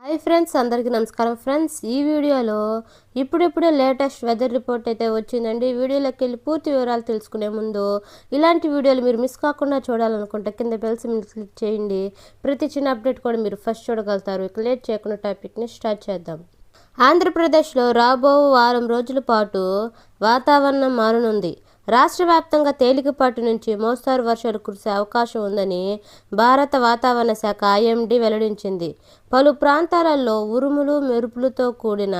Hi friends, అందరికీ నమస్కారం. Friends, ఈ వీడియోలో ఇప్పుడిప్పుడే లేటెస్ట్ వెదర్ రిపోర్ట్ అయితే వచ్చిందండి. వీడియోలోకి వెళ్ళి పూర్తి వివరాలు తెలుసుకునే ముందు ఇలాంటి వీడియోలు మీరు మిస్ కాకుండా చూడాలనుకుంటే కింద బెల్ సింబల్ క్లిక్ చేయండి. ప్రతి చిన్న అప్డేట్ కూడా మీరు ఫస్ట్ చూడగలుగుతారు. ఇక లేట్ చేయకుండా టాపిక్ని స్టార్ట్ చేద్దాం. ఆంధ్రప్రదేశ్లో రాబో వారం రోజుల పాటు వాతావరణం మారనుంది. రాష్ట్ర వ్యాప్తంగా తేలికపాటి నుంచి మోస్తారు వర్షాలు కురిసే అవకాశం ఉందని భారత వాతావరణ శాఖ ఐఎండీ వెల్లడించింది. పలు ప్రాంతాలలో ఉరుములు మెరుపులతో కూడిన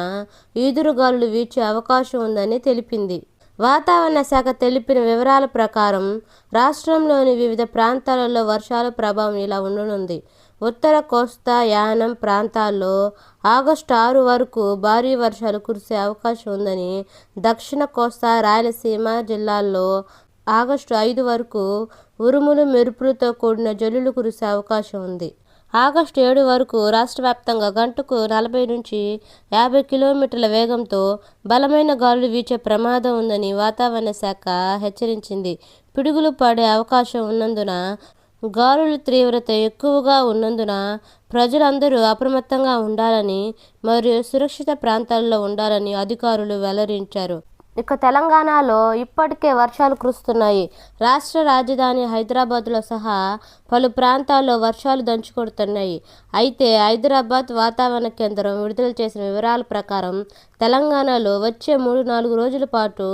ఈదురుగాలులు వీచే అవకాశం ఉందని తెలిపింది. వాతావరణ శాఖ తెలిపిన వివరాల ప్రకారం రాష్ట్రంలోని వివిధ ప్రాంతాలలో వర్షాల ప్రభావం ఇలా ఉండనుంది. ఉత్తర కోస్తా యానం ప్రాంతాల్లో ఆగస్టు 6 వరకు భారీ వర్షాలు కురిసే అవకాశం ఉందని, దక్షిణ కోస్తా రాయలసీమ జిల్లాల్లో ఆగస్టు 5 వరకు ఉరుములు మెరుపులతో కూడిన జల్లులు కురిసే అవకాశం ఉంది. ఆగస్టు 7 వరకు రాష్ట్ర వ్యాప్తంగా గంటకు 40 నుంచి 50 కిలోమీటర్ల వేగంతో బలమైన గాలులు వీచే ప్రమాదం ఉందని వాతావరణ శాఖ హెచ్చరించింది. పిడుగులు పడే అవకాశం ఉన్నందున, గాలుల తీవ్రత ఎక్కువగా ఉన్నందున ప్రజలందరూ అప్రమత్తంగా ఉండాలని మరియు సురక్షిత ప్రాంతాల్లో ఉండాలని అధికారులు వెల్లడించారు. ఇక తెలంగాణలో ఇప్పటికే వర్షాలు కురుస్తున్నాయి. రాష్ట్ర రాజధాని హైదరాబాద్లో సహా పలు ప్రాంతాల్లో వర్షాలు దంచుకొడుతున్నాయి. అయితే హైదరాబాద్ వాతావరణ కేంద్రం విడుదల చేసిన వివరాల ప్రకారం తెలంగాణలో వచ్చే 3-4 రోజుల పాటు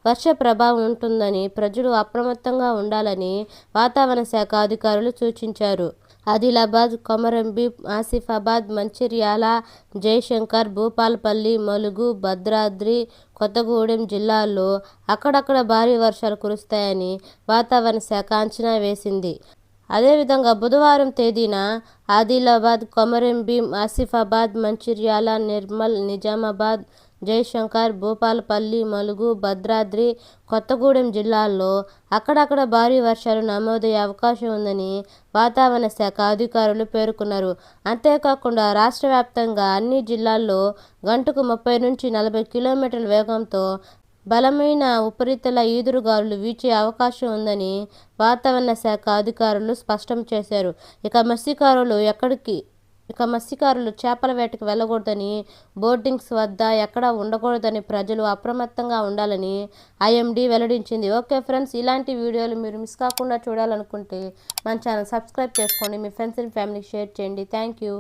వర్ష ప్రభావం ఉంటుందని, ప్రజలు అప్రమత్తంగా ఉండాలని వాతావరణ శాఖ అధికారులు సూచించారు. ఆదిలాబాద్, కొమరంభీం, ఆసిఫాబాద్, మంచిర్యాల, జయశంకర్, భూపాలపల్లి, ములుగు, భద్రాద్రి కొత్తగూడెం జిల్లాల్లో అక్కడక్కడ భారీ వర్షాలు కురుస్తాయని వాతావరణ శాఖ అంచనా వేసింది. అదేవిధంగా బుధవారం తేదీన ఆదిలాబాద్, కొమరంభీం, ఆసిఫాబాద్, మంచిర్యాల, నిర్మల్, నిజామాబాద్, జయశంకర్, భూపాలపల్లి, ములుగు, భద్రాద్రి కొత్తగూడెం జిల్లాల్లో అక్కడక్కడ భారీ వర్షాలు నమోదయ్యే అవకాశం ఉందని వాతావరణ శాఖ అధికారులు పేర్కొన్నారు. అంతేకాకుండా రాష్ట్ర వ్యాప్తంగా అన్ని జిల్లాల్లో గంటకు 30 నుంచి 40 కిలోమీటర్ల వేగంతో బలమైన ఉపరితల ఈదురుగాలులు వీచే అవకాశం ఉందని వాతావరణ శాఖ అధికారులు స్పష్టం చేశారు. ఇక మత్స్యకారులు చేపల వేటకు వెళ్ళకూడదని, బోర్డింగ్స్ వద్ద ఎక్కడా ఉండకూడదని, ప్రజలు అప్రమత్తంగా ఉండాలని ఐఎండీ వెల్లడించింది. ఓకే ఫ్రెండ్స్, ఇలాంటి వీడియోలు మీరు మిస్ కాకుండా చూడాలనుకుంటే మన ఛానల్ సబ్స్క్రైబ్ చేసుకోండి. మీ ఫ్రెండ్స్ అండ్ ఫ్యామిలీకి షేర్ చేయండి. Thank you.